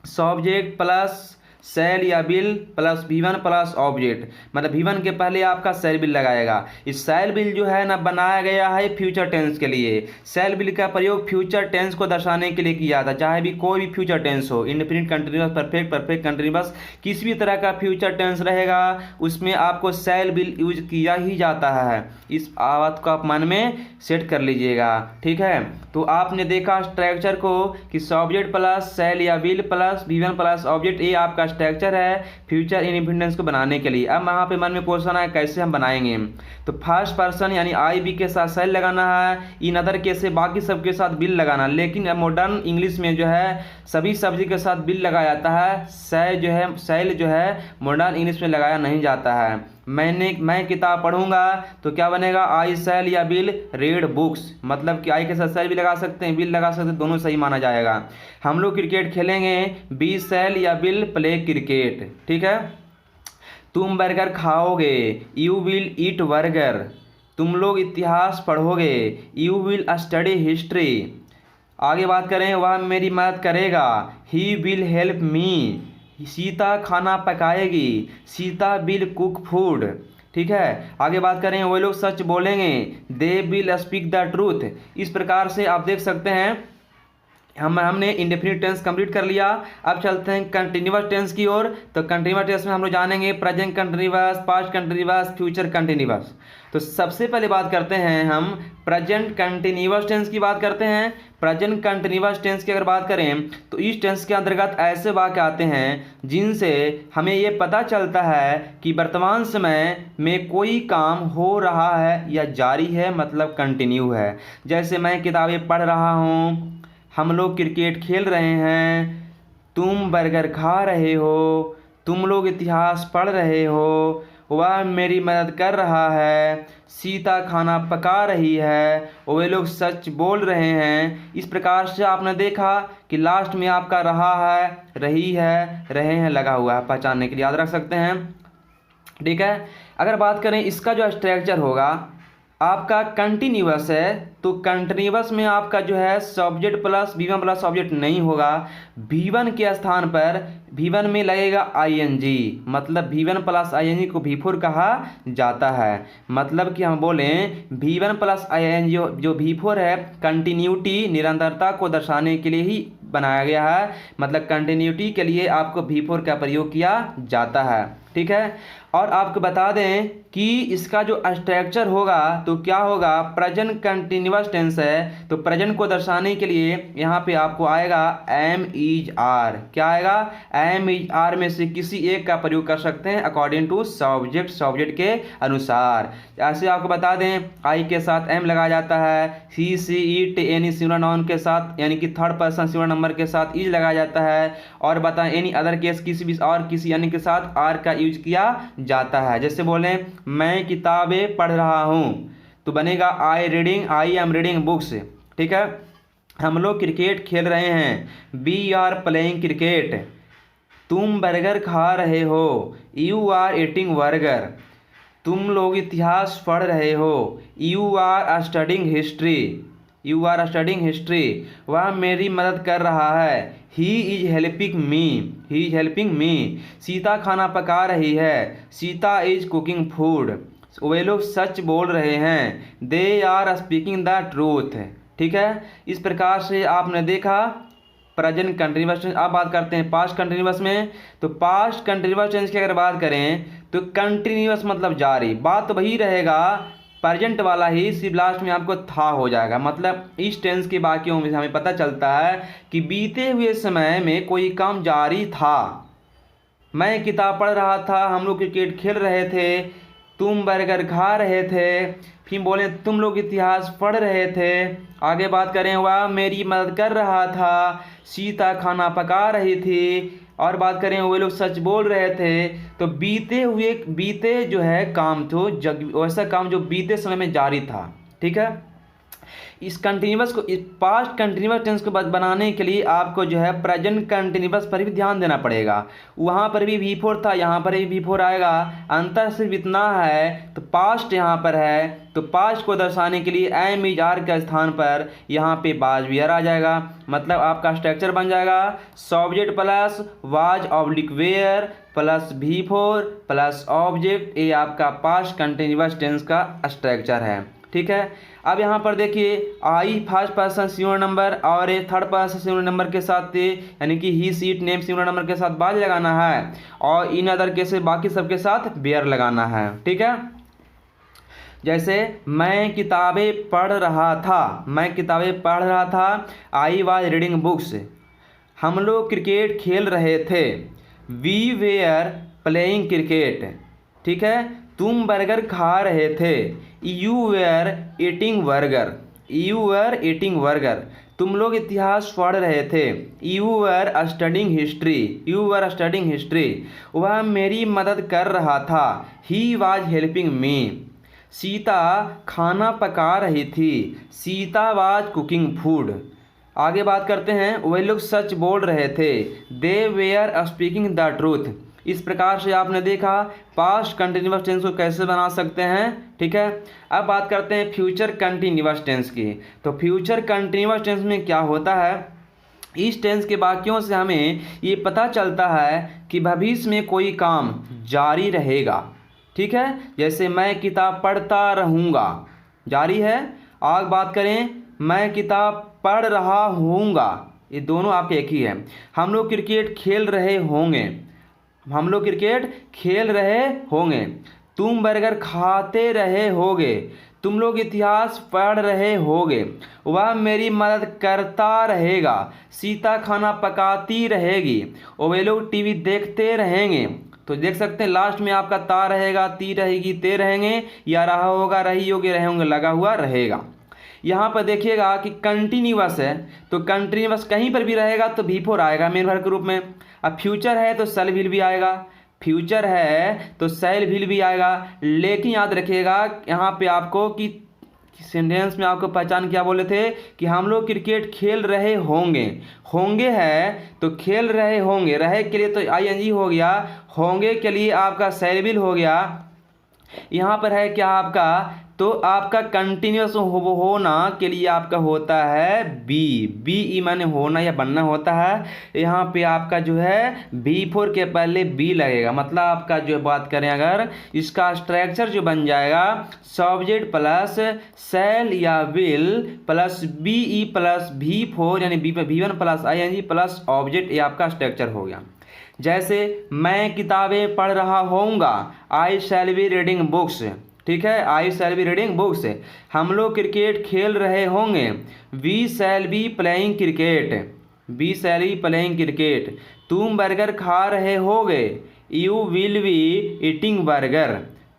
सब्जेक्ट प्लस सेल या bill plus V1 plus object, मतलब V1 के पहले आपका सेल बिल लगाएगा। इस सेल बिल जो है ना बनाया गया है फ्यूचर टेंस के लिए। सेल बिल का प्रयोग फ्यूचर टेंस को दर्शाने के लिए किया था, चाहे भी कोई भी फ्यूचर टेंस हो, indefinite continuous, perfect, perfect continuous, किसी भी तरह का फ्यूचर टेंस रहेगा उसमें आपको सेल बिल यूज किया ही जाता है। इस बात को आप मन में सेट कर लीजिएगा, ठीक है। तो आपने देखा स्ट्रक्चर को कि सब्जेक्ट प्लस सेल या bill plus V1 plus object, ये आपका स्ट्रक्चर है फ्यूचर इंडिपेंडेंस को बनाने के लिए। अब वहाँ पे मन में क्वेश्चन आया कैसे हम बनाएंगे, तो फर्स्ट पर्सन यानी आई बी के साथ सेल लगाना है, इन अदर केस से बाकी सबके साथ बिल लगाना। लेकिन अब मॉडर्न इंग्लिश में जो है सभी सब्जी के साथ बिल लगाया जाता है, सेल जो है मॉडर्न इंग्लिश में लगाया नहीं जाता है। मैं किताब पढ़ूंगा तो क्या बनेगा, आई सेल या बिल रीड बुक्स, मतलब कि आई के साथ सेल भी लगा सकते हैं, बिल लगा सकते हैं, दोनों सही माना जाएगा। हम लोग क्रिकेट खेलेंगे, बी सेल या बिल प्ले क्रिकेट, ठीक है। तुम बर्गर खाओगे, यू विल ईट बर्गर। तुम लोग इतिहास पढ़ोगे, यू विल स्टडी हिस्ट्री। आगे बात करें, वह मेरी मदद करेगा, he will help me. Sita खाना पकाएगी, सीता विल कुक फूड, ठीक है। आगे बात करें, वो लोग सच बोलेंगे, they will speak the truth. इस प्रकार से आप देख सकते हैं हमने इंडेफिनिट टेंस कंप्लीट कर लिया। अब चलते हैं कंटिन्यूअस टेंस की ओर। तो कंटिन्यूअस टेंस में हम लोग जानेंगे present continuous, past continuous, future continuous. तो सबसे पहले बात करते हैं हम प्रेजेंट कंटिन्यूअस टेंस की बात करते हैं। प्रेजेंट कंटिन्यूअस टेंस की अगर बात करें तो इस टेंस के अंतर्गत ऐसे वाक्य आते हैं जिनसे हमें ये पता चलता है कि वर्तमान समय में कोई काम हो रहा है या जारी है, मतलब कंटिन्यू है। जैसे मैं किताबें पढ़ रहा हूँ, हम लोग क्रिकेट खेल रहे हैं, तुम बर्गर खा रहे हो, तुम लोग इतिहास पढ़ रहे हो, वह मेरी मदद कर रहा है, सीता खाना पका रही है, वे लोग सच बोल रहे हैं। इस प्रकार से आपने देखा कि लास्ट में आपका रहा है, रही है, रहे हैं लगा हुआ है, पहचानने के लिए याद रख सकते हैं, ठीक है। अगर बात करें इसका जो स्ट्रक्चर होगा आपका कंटिन्यूअस है, तो कंटिन्यूअस में आपका जो है subject plus V1 plus object नहीं होगा। V1 के स्थान पर V1 में लगेगा ING, मतलब V1 प्लस ING को V4 कहा जाता है। मतलब कि हम बोलें V1 प्लस ING जो V4 है कंटिन्यूटी निरंतरता को दर्शाने के लिए ही बनाया गया है, मतलब कंटिन्यूटी के लिए आपको V4 का प्रयोग किया जाता है, ठीक है। और आपको बता दें कि इसका जो स्ट्रक्चर होगा तो क्या होगा, प्रेजेंट कंटिन्यूअस टेंस है तो प्रेजेंट को दर्शाने के लिए यहाँ पे आपको आएगा एम इज आर। क्या आएगा, एम इज आर में से किसी एक का प्रयोग कर सकते हैं अकॉर्डिंग टू सब्जेक्ट के अनुसार। ऐसे आपको बता दें आई के साथ एम लगाया जाता है, he she it any singular noun के साथ यानी कि थर्ड पर्सन सिंगुलर नंबर के साथ इज लगाया जाता है। और बताएं एनी अदर केस किसी अन्य के साथ आर का यूज किया जाता है। जैसे बोलें मैं किताबें पढ़ रहा हूँ तो बनेगा आई एम रीडिंग बुक्स, ठीक है। हम लोग क्रिकेट खेल रहे हैं, वी आर प्लेइंग क्रिकेट। तुम बर्गर खा रहे हो, यू आर ईटिंग बर्गर। तुम लोग इतिहास पढ़ रहे हो, यू आर स्टडिंग हिस्ट्री। वह मेरी मदद कर रहा है, he is helping me. Sita खाना पका रही है, सीता इज कुकिंग फूड। वे लोग सच बोल रहे हैं, they are speaking the truth, ठीक है। इस प्रकार से आपने देखा प्रेजेंट कंटिन्यूअस टेंस। अब बात करते हैं पास्ट कंटिन्यूअस में। तो पास्ट कंटिन्यूअस टेंस की अगर बात करें तो कंटिन्यूअस मतलब जारी, बात वही रहेगा प्रेजेंट वाला ही, सिर्फ लास्ट में आपको था हो जाएगा। मतलब इस टेंस के वाक्यों में हमें पता चलता है कि बीते हुए समय में कोई काम जारी था। मैं किताब पढ़ रहा था, हम लोग क्रिकेट खेल रहे थे, तुम बर्गर खा रहे थे, फिर बोले तुम लोग इतिहास पढ़ रहे थे। आगे बात करें वह मेरी मदद कर रहा था, सीता खाना पका रही थी। और बात करें वे लोग सच बोल रहे थे। तो बीते जो है काम तो वैसा काम जो बीते समय में जारी था, ठीक है। इस पास्ट कंटिन्यूअस टेंस को बनाने के लिए आपको जो है प्रेजेंट कंटिन्यूअस पर भी ध्यान देना पड़ेगा। वहाँ पर भी V4 था, यहाँ पर भी V4 आएगा, अंतर सिर्फ इतना है तो पास्ट यहाँ पर है तो पास्ट को दर्शाने के लिए एम इज आर के स्थान पर यहाँ पे वाज वेयर आ जाएगा। मतलब आपका स्ट्रक्चर बन जाएगा subject plus was oblique were plus V4 plus object. ये आपका पास्ट कंटिन्यूअस टेंस का स्ट्रक्चर है, ठीक है। अब यहाँ पर देखिए I first person singular number और ये थर्ड पर्सन सिंगुलर नंबर के साथ यानी कि ही सीट नेम सिंगुलर नंबर के साथ बाज लगाना है और इन अदर केसेस बाकी सबके साथ बेयर लगाना है, ठीक है। जैसे मैं किताबें पढ़ रहा था, आई वाज रीडिंग बुक्स। हम लोग क्रिकेट खेल रहे थे, वी वेयर प्लेइंग क्रिकेट। ठीक है, तुम बर्गर खा रहे थे। You were eating burger. You were eating burger. तुम लोग इतिहास पढ़ रहे थे। You were studying history. You were studying history. वह मेरी मदद कर रहा था। He was helping me. Sita खाना पका रही थी। Sita was cooking food. आगे बात करते हैं, वे लोग सच बोल रहे थे। दे वेयर स्पीकिंग द ट्रूथ। इस प्रकार से आपने देखा पास्ट कंटिन्यूअस टेंस को कैसे बना सकते हैं। ठीक है, अब बात करते हैं फ्यूचर कंटिन्यूअस टेंस की। तो फ्यूचर कंटिन्यूअस टेंस में क्या होता है, इस टेंस के वाक्यों से हमें ये पता चलता है कि भविष्य में कोई काम जारी रहेगा। ठीक है, जैसे मैं किताब पढ़ता रहूँगा, जारी है। आगे बात करें, मैं किताब पढ़ रहा हूँगा, ये दोनों आपके एक ही है। हम लोग क्रिकेट खेल रहे होंगे। हम लोग क्रिकेट खेल रहे होंगे। तुम बर्गर खाते रहे होगे। तुम लोग इतिहास पढ़ रहे होगे। वह मेरी मदद करता रहेगा। सीता खाना पकाती रहेगी। और वे लोग टीवी देखते रहेंगे। तो देख सकते हैं लास्ट में आपका ता रहेगा, ती रहेगी, ते रहेंगे, या रहा होगा, रही होगी, रहे होंगे, लगा हुआ रहेगा। यहाँ पर देखिएगा कि कंटिन्यूअस है, तो कंटिन्यूअस कहीं पर भी रहेगा तो V4 आएगा मेन वर्ब के रूप में। अब फ्यूचर है तो शैल विल भी आएगा। फ्यूचर है तो शैल विल भी आएगा। लेकिन याद रखिएगा यहाँ पे आपको कि सेंटेंस में आपको पहचान क्या बोले थे कि हम लोग क्रिकेट खेल रहे होंगे। होंगे है तो खेल रहे होंगे, रहे के लिए तो ING हो गया, होंगे के लिए आपका शैल विल हो गया। यहाँ पर है क्या आपका, तो आपका कंटिन्यूअस होना के लिए आपका होता है बी माने होना या बनना होता है। यहाँ पे आपका जो है V4 के पहले बी लगेगा। मतलब आपका जो बात करें अगर इसका स्ट्रक्चर जो बन जाएगा सब्जेक्ट प्लस शैल या will plus BE plus V4 यानी V1 plus ING plus object, ये आपका स्ट्रक्चर हो गया। जैसे मैं किताबें पढ़ रहा होऊंगा, I shall be reading books. ठीक है, I shall be reading books. हम लोग क्रिकेट खेल रहे होंगे, we shall be playing cricket. We shall be playing cricket. तुम बर्गर खा रहे होगे, you will be eating burger.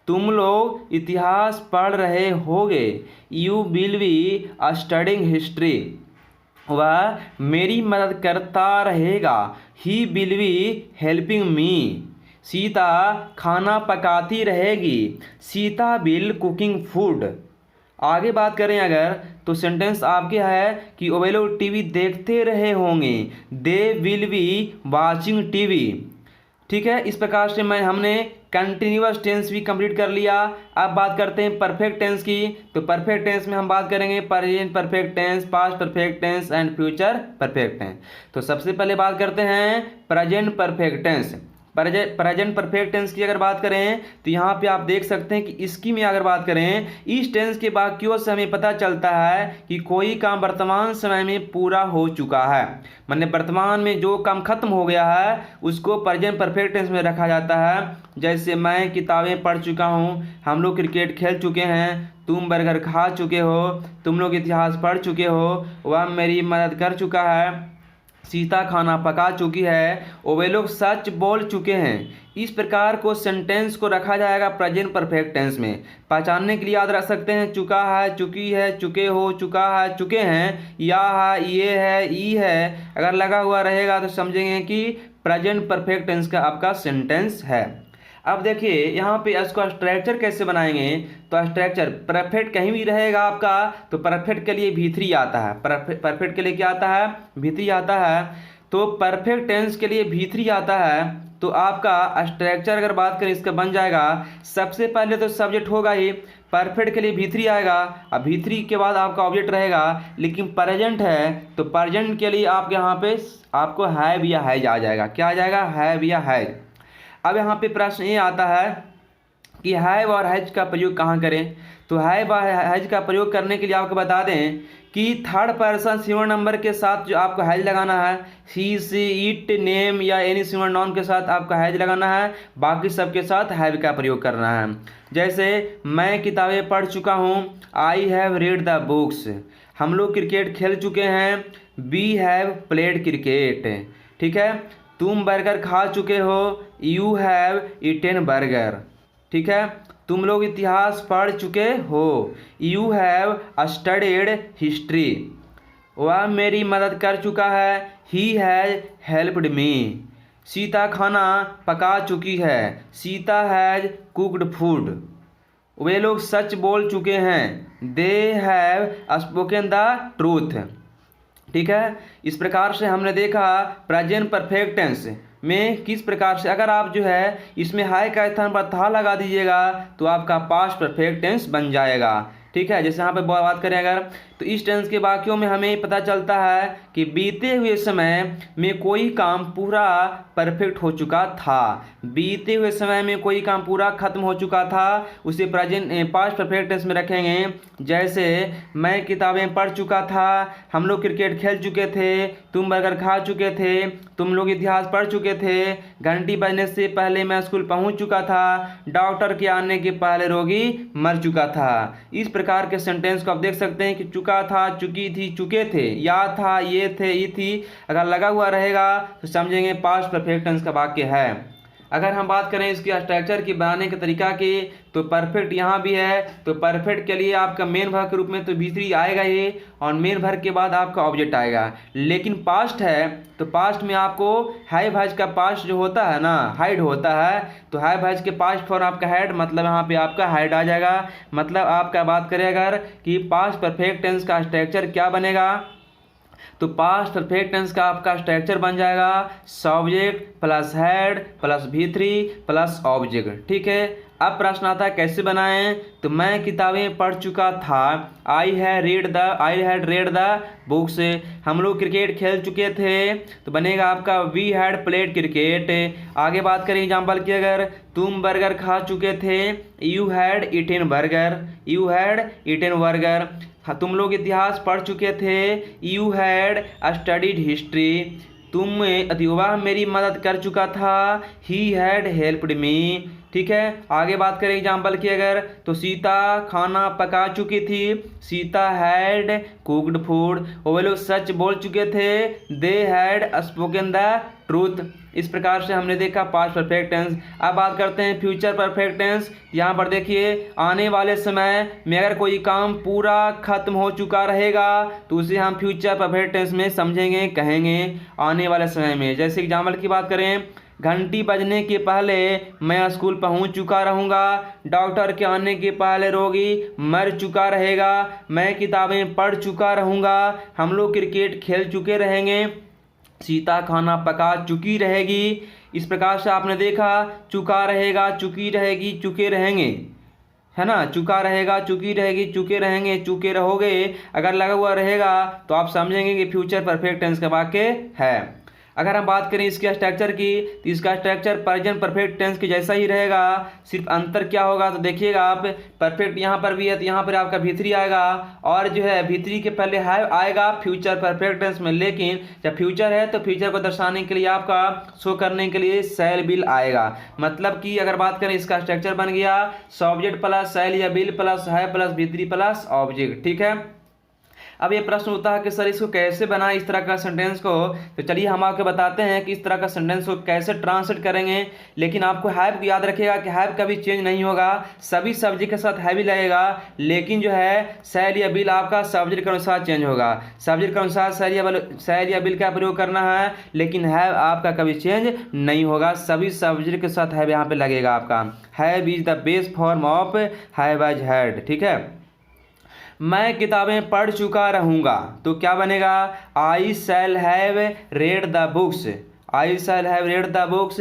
तुम लोग इतिहास पढ़ रहे होगे, you will be studying history. वह मेरी मदद करता रहेगा, he will be helping me. Sita खाना पकाती रहेगी, सीता विल कुकिंग फूड। आगे बात करें अगर तो सेंटेंस आपके है कि वे लोग टीवी देखते रहे होंगे, they will be watching TV. ठीक है, इस प्रकार से हमने कंटिन्यूअस टेंस भी कंप्लीट कर लिया। अब बात करते हैं परफेक्ट टेंस की। तो परफेक्ट टेंस में हम बात करेंगे present perfect tense, past perfect tense and future perfect tense. तो सबसे पहले बात करते हैं present perfect tense. Present perfect tense की अगर बात करें तो यहाँ पे आप देख सकते हैं कि इसकी में अगर बात करें, इस टेंस के वाक्यों से हमें पता चलता है कि कोई काम वर्तमान समय में पूरा हो चुका है। माने वर्तमान में जो काम खत्म हो गया है उसको प्रेजेंट परफेक्ट टेंस में रखा जाता है। जैसे मैं किताबें पढ़ चुका हूँ, हम लोग क्रिकेट खेल चुके हैं, तुम बर्गर खा चुके हो, तुम लोग इतिहास पढ़ चुके हो, वह मेरी मदद कर चुका है, सीता खाना पका चुकी है, और वे लोग सच बोल चुके हैं। इस प्रकार को सेंटेंस को रखा जाएगा प्रेजेंट परफेक्ट टेंस में। पहचानने के लिए याद रख सकते हैं चुका है, चुकी है, चुके हो, चुका है, चुके हैं, या है, ये है, ई है। अगर लगा हुआ रहेगा तो समझेंगे कि प्रेजेंट परफेक्ट टेंस का आपका सेंटेंस है। अब देखिए यहाँ पे इसको स्ट्रक्चर कैसे बनाएंगे। तो स्ट्रक्चर परफेक्ट कहीं भी रहेगा आपका तो परफेक्ट के लिए V3 आता है। परफेक्ट के लिए क्या आता है, V3 आता है। तो परफेक्ट टेंस के लिए V3 आता है। तो आपका स्ट्रक्चर अगर बात करें इसका बन जाएगा, सबसे पहले तो सब्जेक्ट होगा ही, परफेक्ट के लिए V3 आएगा। अब V3 के बाद आपका ऑब्जेक्ट रहेगा। लेकिन प्रेजेंट है तो प्रेजेंट के लिए आपके यहाँ पे आपको हैव या हैज आ जाएगा। क्या आ जाएगा, हैव या हैज। अब यहाँ पे प्रश्न ये आता है कि हैव और हैज का प्रयोग कहाँ करें। तो हैव और हैज का प्रयोग करने के लिए आपको बता दें कि थर्ड पर्सन सिंगुलर नंबर के साथ जो आपको हैज लगाना है, ही, सी, इट, नेम या एनी सिंगुलर नाउन के साथ आपको हैज लगाना है, बाकी सबके साथ हैव का प्रयोग करना है। जैसे मैं किताबें पढ़ चुका हूँ, I have read the books. हम लोग क्रिकेट खेल चुके हैं, वी हैव प्लेड क्रिकेट। ठीक है, तुम बर्गर खा चुके हो, यू हैव ईटेन बर्गर। ठीक है, तुम लोग इतिहास पढ़ चुके हो, यू हैव स्टडीड हिस्ट्री। वह मेरी मदद कर चुका है, he has helped me. Sita खाना पका चुकी है, सीता हैज कुक्ड फूड। वे लोग सच बोल चुके हैं, they have spoken the truth. ठीक है, इस प्रकार से हमने देखा प्रेजेंट परफेक्ट टेंस में किस प्रकार से अगर आप जो है इसमें हाय का स्थान पर था लगा दीजिएगा तो आपका पास्ट परफेक्ट टेंस बन जाएगा। ठीक है, जैसे यहाँ पे बात करें अगर तो इस टेंस के वाक्यों में हमें पता चलता है कि बीते हुए समय में कोई काम पूरा परफेक्ट हो चुका था। बीते हुए समय में कोई काम पूरा खत्म हो चुका था, उसे प्रेजेंट पास्ट परफेक्ट टेंस में रखेंगे। जैसे मैं किताबें पढ़ चुका था, हम लोग क्रिकेट खेल चुके थे, तुम बर्गर खा चुके थे, तुम लोग इतिहास पढ़ चुके थे, घंटी बजने से पहले मैं स्कूल पहुंच चुका था, डॉक्टर के आने के पहले रोगी मर चुका था। इस प्रकार के सेंटेंस को आप देख सकते हैं कि चुका था, चुकी थी, चुके थे, या था, ये थे, ये थी, अगर लगा हुआ रहेगा तो समझेंगे पास्ट परफेक्ट टेंस का वाक्य है। अगर हम बात करें इसकी स्ट्रक्चर की बनाने के तरीका की तो परफेक्ट यहाँ भी है, तो परफेक्ट के लिए आपका मेन वर्ब के रूप में तो भी3 आएगा ही, और मेन वर्ब के बाद आपका ऑब्जेक्ट आएगा। लेकिन पास्ट है तो पास्ट में आपको हैव हैज का पास्ट जो होता है ना, हाइड होता है, तो हैव हैज के पास्ट फॉर्म आपका हैड, मतलब यहाँ पे आपका हाइड आ जाएगा। मतलब आपका बात करें अगर कि पास्ट परफेक्ट टेंस का स्ट्रक्चर क्या बनेगा, तो पास्ट परफेक्ट टेंस का आपका स्ट्रक्चर बन जाएगा सब्जेक्ट प्लस हैड प्लस भी3 प्लस ऑब्जेक्ट। ठीक है, अब प्रश्न आता है कैसे बनाएं, तो मैं किताबें पढ़ चुका था, I had read the books. हम लोग क्रिकेट खेल चुके थे, तो बनेगा आपका वी हैड प्लेड क्रिकेट। आगे बात करें एग्जाम्पल की अगर तुम बर्गर खा चुके थे, you had eaten burger, you had eaten burger. हाँ, तुम लोग इतिहास पढ़ चुके थे, यू हैड स्टडीड हिस्ट्री। वह मेरी मदद कर चुका था, ही हैड हेल्प्ड मी। ठीक है, आगे बात करें एग्जाम्पल की अगर तो सीता खाना पका चुकी थी, सीता हैड कुक्ड फूड। वो लोग सच बोल चुके थे, they had spoken the truth. इस प्रकार से हमने देखा पास्ट परफेक्ट टेंस। अब बात करते हैं फ्यूचर परफेक्ट टेंस। यहाँ पर देखिए आने वाले समय में अगर कोई काम पूरा खत्म हो चुका रहेगा तो उसे हम फ्यूचर परफेक्ट टेंस में समझेंगे, कहेंगे आने वाले समय में। जैसे एग्जाम्पल की बात करें, घंटी बजने के पहले मैं स्कूल पहुंच चुका रहूँगा, डॉक्टर के आने के पहले रोगी मर चुका रहेगा, मैं किताबें पढ़ चुका रहूँगा, हम लोग क्रिकेट खेल चुके रहेंगे, सीता खाना पका चुकी रहेगी। इस प्रकार से आपने देखा चुका रहेगा, चुकी रहेगी, चुके रहेंगे, है ना, चुका रहेगा, चुकी रहेगी, चुके रहेंगे, चुके रहोगे, अगर लगा हुआ रहेगा तो आप समझेंगे कि फ्यूचर परफेक्ट टेंस का वाक्य है। अगर हम बात करें इसके स्ट्रक्चर की तो इसका स्ट्रक्चर प्रेजेंट परफेक्ट टेंस के जैसा ही रहेगा, सिर्फ अंतर क्या होगा तो देखिएगा आप, परफेक्ट यहाँ पर भी है तो यहाँ पर आपका भी3 आएगा, और जो है भी3 के पहले हैव आएगा फ्यूचर परफेक्ट टेंस में। लेकिन जब फ्यूचर है तो फ्यूचर को दर्शाने के लिए आपका शो करने के लिए शैल विल आएगा। मतलब कि अगर बात करें इसका स्ट्रक्चर बन गया सब्जेक्ट प्लस शैल या विल प्लस है प्लस भी3 प्लस ऑब्जेक्ट। ठीक है, अब ये प्रश्न होता है कि सर इसको कैसे बनाएं इस तरह का सेंटेंस को, तो चलिए हम आपको बताते हैं कि इस तरह का सेंटेंस को कैसे ट्रांसलेट करेंगे। लेकिन आपको हैव को याद रखिएगा कि हैव कभी चेंज नहीं होगा, सभी सब्जेक्ट के साथ हैव ही लगेगा, लेकिन जो है शैल या बिल आपका सब्जेक्ट के अनुसार चेंज होगा। सब्जेक्ट के अनुसार शैल या बिल का प्रयोग करना है, लेकिन हैव आपका कभी चेंज नहीं होगा, सभी सब्जेक्ट के साथ हैव यहाँ पे लगेगा आपका। Have is the best form of have as had. ठीक है, मैं किताबें पढ़ चुका रहूँगा तो क्या बनेगा, I shall have read the books, I shall have read the books.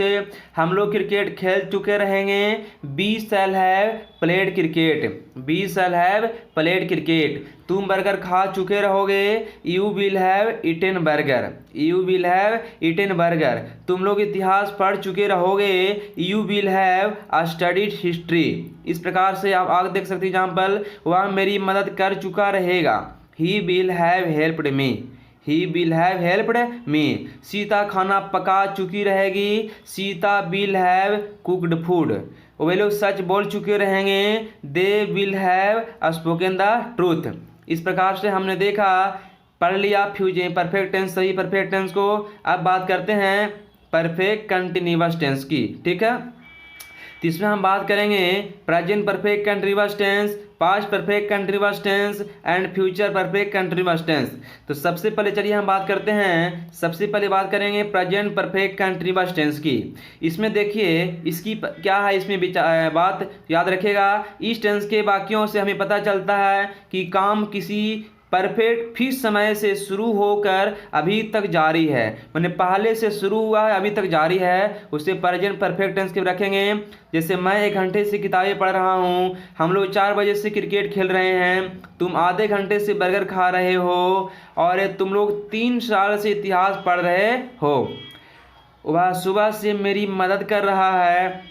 हम लोग क्रिकेट खेल चुके रहेंगे, we shall have played cricket, we shall have played cricket. तुम बर्गर खा चुके रहोगे, you will have eaten burger, you will have eaten burger. तुम लोग इतिहास पढ़ चुके रहोगे, you will have studied history. इस प्रकार से आप आगे देख सकते हैं एग्जाम्पल, वह मेरी मदद कर चुका रहेगा, he will have helped me, he will have helped me. Sita खाना पका चुकी रहेगी, Sita will have cooked food. वे लोग सच बोल चुके रहेंगे, they will have spoken the truth. इस प्रकार से हमने देखा, पढ़ लिया फ्यूचर परफेक्ट टेंस, सही परफेक्ट टेंस को। अब बात करते हैं परफेक्ट कंटिन्यूअस टेंस की। ठीक है, तो इसमें हम बात करेंगे present perfect continuous tense, past perfect continuous tense and future perfect continuous tense. तो सबसे पहले चलिए हम बात करते हैं, सबसे पहले बात करेंगे प्रेजेंट परफेक्ट कंटिन्यूअस टेंस की। इसमें देखिए इसकी क्या है, इसमें बात याद रखिएगा, इस टेंस के वाक्यों से हमें पता चलता है कि काम किसी परफेक्ट फिक्स समय से शुरू होकर अभी तक जारी है, मैंने पहले से शुरू हुआ है अभी तक जारी है, उसे प्रेजेंट परफेक्ट टेंस के रखेंगे। जैसे मैं 1 घंटे से किताबें पढ़ रहा हूँ, हम लोग 4 बजे से क्रिकेट खेल रहे हैं, तुम आधे घंटे से बर्गर खा रहे हो, और तुम लोग 3 साल से इतिहास पढ़ रहे हो। वह सुबह से मेरी मदद कर रहा है,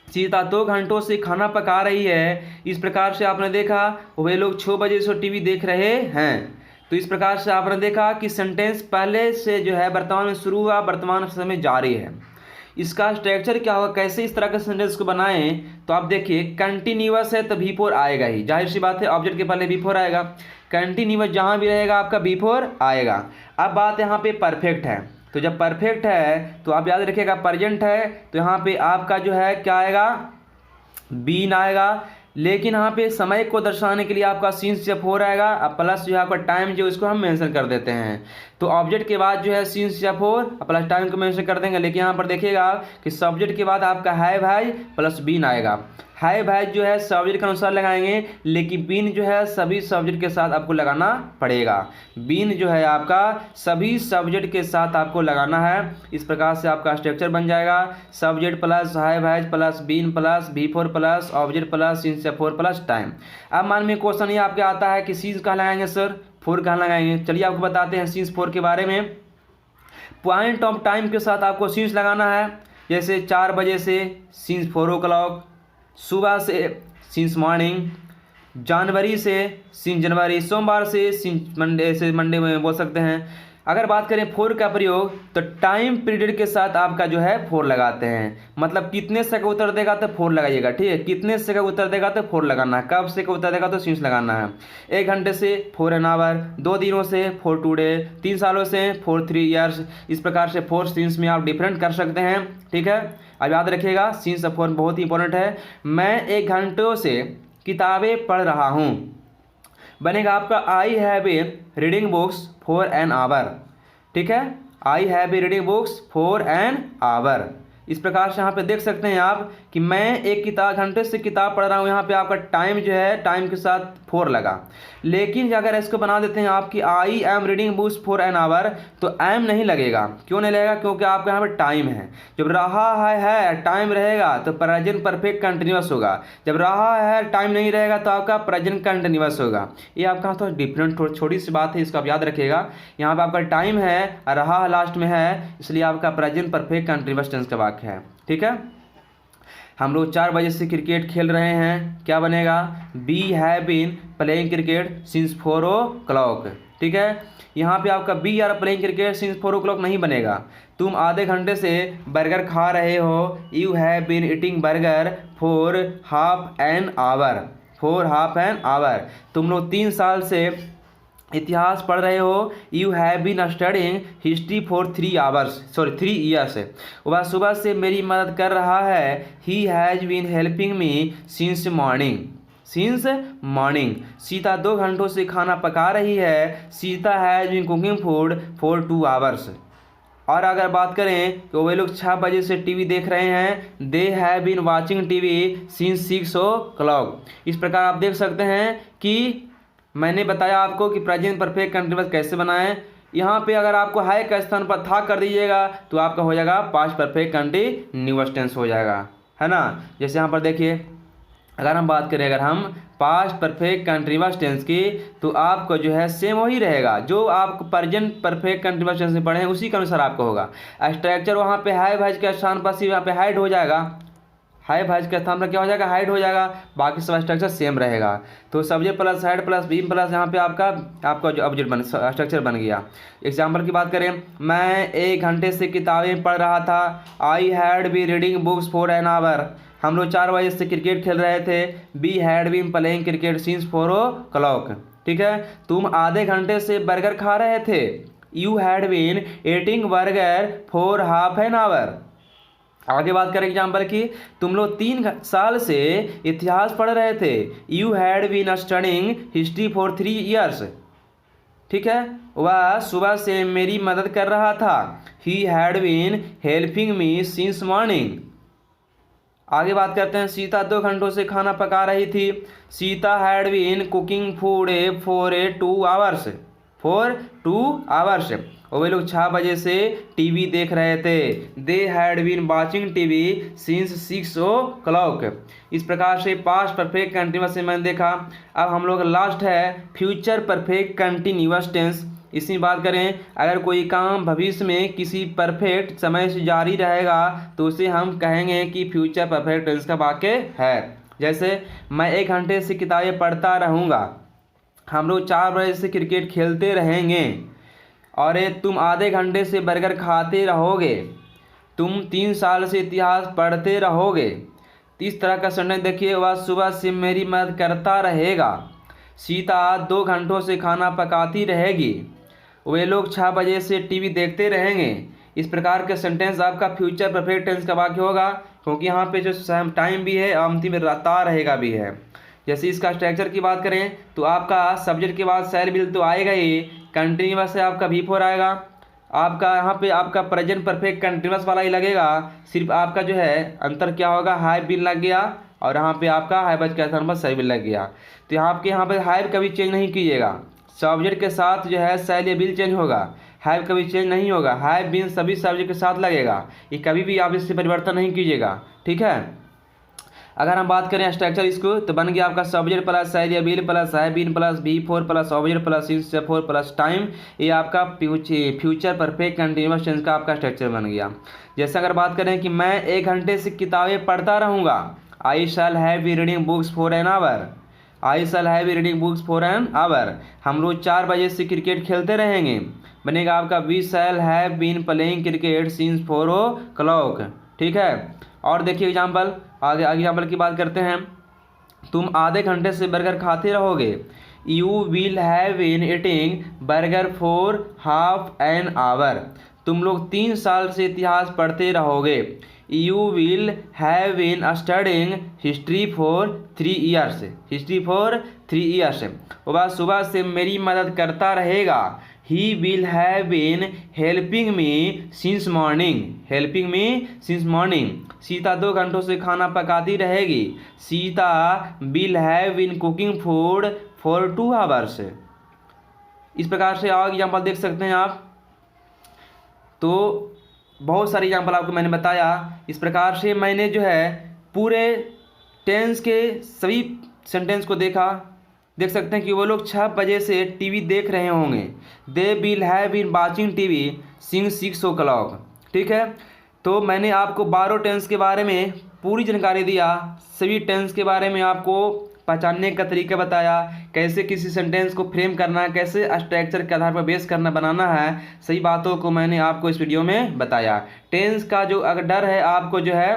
सीता 2 घंटों से खाना पका रही है। इस प्रकार से आपने देखा वे लोग 6 बजे से टीवी देख रहे हैं। तो इस प्रकार से आपने देखा कि सेंटेंस पहले से जो है वर्तमान में शुरू हुआ, वर्तमान समय जारी है। इसका स्ट्रक्चर क्या होगा, कैसे इस तरह के सेंटेंस को बनाएं, तो आप देखिए कंटिन्यूअस है तो V4 आएगा ही, जाहिर सी बात है, ऑब्जेक्ट के पहले V4 आएगा, कंटिन्यूअस जहाँ भी रहेगा आपका V4 आएगा। अब बात यहाँ पे परफेक्ट है, तो जब परफेक्ट है तो आप याद रखिएगा प्रेजेंट है तो यहाँ पे आपका जो है क्या आएगा, बीन आएगा, लेकिन यहाँ पे समय को दर्शाने के लिए आपका सीन्स या 4 आएगा, अब प्लस जो है आपका टाइम जो इसको हम मेंशन कर देते हैं। तो ऑब्जेक्ट के बाद जो है सीन्स या 4 प्लस टाइम को मेंशन कर देंगे, लेकिन यहाँ पर देखिएगा कि सब्जेक्ट के बाद आपका है भाई प्लस बीन आएगा। है भाई जो है सब्जेक्ट के अनुसार लगाएंगे, लेकिन बीन जो है सभी सब्जेक्ट के साथ आपको लगाना पड़ेगा। बीन जो है आपका सभी सब्जेक्ट के साथ आपको लगाना है। इस प्रकार से आपका स्ट्रक्चर बन जाएगा, सब्जेक्ट प्लस है भाई plus been plus V4 plus object plus since या 4 प्लस टाइम। अब मान में क्वेश्चन ये आपके आता है कि सीन्स कहाँ लगाएंगे सर, 4 कहाँ लगाएंगे। चलिए आपको बताते हैं सीन्स 4 के बारे में। पॉइंट ऑफ टाइम के साथ आपको सीन्स लगाना है, जैसे 4 बजे से सीन्स 4 o'clock, सुबह से सिंस मॉर्निंग, जनवरी से सिंस जनवरी, सोमवार से सिंस मंडे से मंडे में बोल सकते हैं। अगर बात करें 4 का प्रयोग तो टाइम पीरियड के साथ आपका जो है 4 लगाते हैं, मतलब कितने से का उत्तर देगा तो 4 लगाइएगा। ठीक है, कितने से का उत्तर देगा तो 4 लगाना है, कब से का उत्तर देगा तो सिंस लगाना है। 1 घंटे से 4 an hour, 2 दिनों से 4 today, 3 सालों से 4 3 years। इस प्रकार से 4 सिंस में आप डिफरेंट कर सकते हैं। ठीक है, अब याद रखिएगा सिंस ऑफ 4 बहुत ही इंपॉर्टेंट है। मैं 1 घंटों से किताबें पढ़ रहा हूँ, बनेगा आपका I have a reading books for an our. ठीक है, I have a reading books for an our. इस प्रकार से यहाँ पे देख सकते हैं आप कि मैं 1 घंटे से किताब पढ़ रहा हूँ, यहाँ पे आपका टाइम जो है टाइम के साथ 4 लगा। लेकिन अगर इसको बना देते हैं आप कि I am reading books for an our, तो एम नहीं लगेगा। क्यों नहीं लगेगा, क्योंकि आपका यहाँ पे टाइम है। जब रहा है टाइम रहेगा तो प्रेजेंट परफेक्ट कंटिन्यूअस होगा, जब रहा है टाइम नहीं रहेगा तो आपका प्रेजेंट कंटिन्यूअस होगा। ये आपका थोड़ा डिफरेंट छोटी सी बात है, इसको आप याद रखिएगा। यहाँ पर आपका टाइम है, रहा लास्ट में है, इसलिए आपका प्रेजेंट परफेक्ट कंटिन्यूअस टेंस का वाक्य है। ठीक है, हम लोग 4 बजे से क्रिकेट खेल रहे हैं, क्या बनेगा, we have been playing cricket since 4 o'clock। ठीक है, यहाँ पे आपका we are playing cricket since 4 o'clock नहीं बनेगा। तुम आधे घंटे से बर्गर खा रहे हो, you have been eating burger for half an hour. तुम लोग 3 साल से इतिहास पढ़ रहे हो, you have been studying history for 3 years। वह सुबह से मेरी मदद कर रहा है, he has been helping me since morning. Sita 2 घंटों से खाना पका रही है, Sita has been cooking food for 2 hours। और अगर बात करें तो वे लोग 6 बजे से टीवी देख रहे हैं, they have been watching TV since 6 o'clock। इस प्रकार आप देख सकते हैं कि मैंने बताया आपको कि प्रेजेंट परफेक्ट कंटिन्यूअस कैसे बनाएं। यहाँ पे अगर आपको हाई का स्थान पर था कर दीजिएगा तो आपका हो जाएगा पास्ट परफेक्ट कंटिन्यूअस टेंस हो जाएगा, है ना। जैसे यहाँ पर देखिए, अगर हम बात करें अगर हम पास्ट परफेक्ट कंटिन्यूअस टेंस की, तो आपको जो है सेम वही रहेगा जो आप प्रेजेंट परफेक्ट कंटिन्यूअस टेंस में पढ़े हैं, उसी के अनुसार आपको होगा। स्ट्रक्चर वहाँ पे हाई भाज के स्थान पर यहाँ पे हाइड हो जाएगा, हाई भाज के स्थान पर क्या हो जाएगा, हाइड हो जाएगा, बाकी सब स्ट्रक्चर सेम रहेगा। तो subject plus hide plus beam plus यहाँ पे आपका जो ऑब्जेक्ट स्ट्रक्चर बन गया। एग्जाम्पल की बात करें, मैं 1 घंटे से किताबें पढ़ रहा था, I had be reading books for an hour. हम लोग 4 बजे से क्रिकेट खेल रहे थे, we had been playing cricket since 4 o'clock। ठीक है, तुम आधे घंटे से बर्गर खा रहे थे, you had been eating burger for half an hour. आगे बात करें एग्जाम्पल की, तुम लोग 3 साल से इतिहास पढ़ रहे थे। You had been studying history for 3 years. ठीक है, वह सुबह से मेरी मदद कर रहा था। He had been helping me since morning. आगे बात करते हैं, सीता 2 घंटों से खाना पका रही थी। Sita had been cooking food for 2 hours. For 2 hours. और वे लोग 6 बजे से टीवी देख रहे थे। They had been watching TV since 6 o'clock। इस प्रकार से पास्ट परफेक्ट कंटिन्यूअस से मैंने देखा। अब हम लोग लास्ट है फ्यूचर परफेक्ट कंटिन्यूअस टेंस। इसमें बात करें, अगर कोई काम भविष्य में किसी परफेक्ट समय से जारी रहेगा तो उसे हम कहेंगे कि फ्यूचर परफेक्ट टेंस का वाक्य है। जैसे मैं 1 घंटे से किताबें पढ़ता रहूँगा। हम लोग 4 बजे से क्रिकेट खेलते रहेंगे। और तुम आधे घंटे से बर्गर खाते रहोगे। तुम 3 साल से इतिहास पढ़ते रहोगे। इस तरह का सेंटेंस देखिए, वह सुबह से मेरी मदद करता रहेगा। सीता 2 घंटों से खाना पकाती रहेगी। वे लोग 6 बजे से टीवी देखते रहेंगे। इस प्रकार के सेंटेंस आपका फ्यूचर परफेक्ट टेंस का वाक्य होगा, क्योंकि यहाँ पे जो टाइम भी है अंतिम रहता रहेगा भी है। जैसे इसका स्ट्रक्चर की बात करें तो आपका सब्जेक्ट के बाद शैल विल तो आएगा ही, कंटिन्यूअस से आपका V4 आएगा। आपका यहाँ पे आपका प्रेजेंट परफेक्ट कंटिन्यूअस वाला ही लगेगा, सिर्फ आपका जो है अंतर क्या होगा, हैव बीन लग गया और यहाँ पे आपका हैव के स्थान पर शैल विल लग गया। तो यहाँ पे हैव कभी चेंज नहीं कीजिएगा। सब्जेक्ट के साथ जो है शैल या विल चेंज होगा, हैव कभी चेंज नहीं होगा। हैव बीन सभी सब्जेक्ट के साथ लगेगा, ये कभी भी आप इससे परिवर्तन नहीं कीजिएगा। ठीक है, अगर हम बात करें स्ट्रक्चर इसको तो बन गया आपका सब्जेक्ट प्लस शैल या will plus have been plus V4 plus object plus since 4 plus time. ये आपका फ्यूचर परफेक्ट कंटिन्यूअस टेंस का आपका स्ट्रक्चर बन गया। जैसे अगर बात करें कि मैं 1 घंटे से किताबें पढ़ता रहूँगा। I shall have been reading books for an hour. I shall have been reading books for an hour. हम लोग 4 बजे से क्रिकेट खेलते रहेंगे। बनेगा आपका we shall have been playing cricket since 4 o'clock। ठीक है, और देखिए एग्जाम्पल, आगे एग्जाम्पल की बात करते हैं। तुम आधे घंटे से बर्गर खाते रहोगे। You will have been eating burger for half an hour. तुम लोग 3 साल से इतिहास पढ़ते रहोगे। You will have been studying history for 3 years. History for 3 years. वह सुबह से मेरी मदद करता रहेगा। He will have been helping me since morning. Helping me since morning. Sita 2 घंटों से खाना पकाती रहेगी। Sita will have been cooking food for 2 hours. इस प्रकार से और एग्जाम्पल देख सकते हैं आप। तो बहुत सारे एग्जाम्पल आपको मैंने बताया। इस प्रकार से मैंने जो है पूरे टेंस के सभी सेंटेंस को देखा। देख सकते हैं कि वो लोग 6 बजे से टीवी देख रहे होंगे। They will have been watching TV since 6 o'clock। ठीक है, तो मैंने आपको 12 टेंस के बारे में पूरी जानकारी दिया। सभी टेंस के बारे में आपको पहचानने का तरीका बताया, कैसे किसी सेंटेंस को फ्रेम करना है, कैसे स्ट्रक्चर के आधार पर बेस करना बनाना है। सही बातों को मैंने आपको इस वीडियो में बताया। टेंस का जो अगर डर है आपको जो है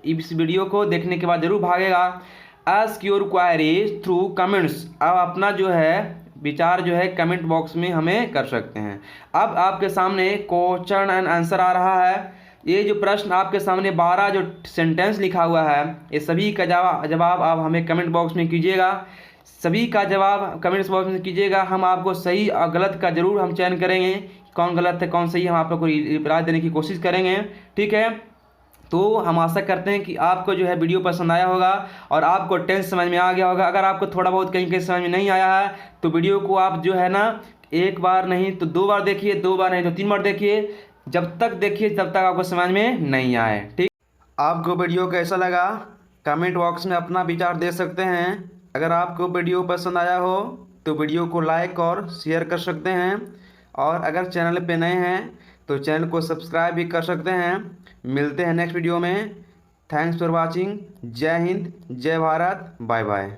इस वीडियो को देखने के बाद जरूर भागेगा। Ask your queries through comments. अब अपना जो है विचार जो है कमेंट बॉक्स में हमें कर सकते हैं। अब आपके सामने क्वेश्चन एंड आंसर आ रहा है। ये जो प्रश्न आपके सामने 12 जो सेंटेंस लिखा हुआ है, ये सभी का जवाब आप हमें कमेंट बॉक्स में कीजिएगा। सभी का जवाब कमेंट्स बॉक्स में कीजिएगा। हम आपको सही और गलत का जरूर हम चयन करेंगे, कौन गलत है कौन सही, हम आप लोग को रिप्लाई देने की कोशिश करेंगे। ठीक है, तो हम आशा करते हैं कि आपको जो है वीडियो पसंद आया होगा और आपको टेंस समझ में आ गया होगा। अगर आपको थोड़ा बहुत कहीं समझ में नहीं आया है तो वीडियो को आप जो है ना 1 बार नहीं तो 2 बार देखिए, 2 बार नहीं तो 3 बार देखिए। जब तक देखिए तब तक आपको समझ में नहीं आए। ठीक, आपको वीडियो कैसा लगा कमेंट बॉक्स में अपना विचार दे सकते हैं। अगर आपको वीडियो पसंद आया हो तो वीडियो को लाइक और शेयर कर सकते हैं, और अगर चैनल पे नए हैं तो चैनल को सब्सक्राइब भी कर सकते हैं। मिलते हैं नेक्स्ट वीडियो में। Thanks for watching. जय हिंद, जय भारत, बाय बाय।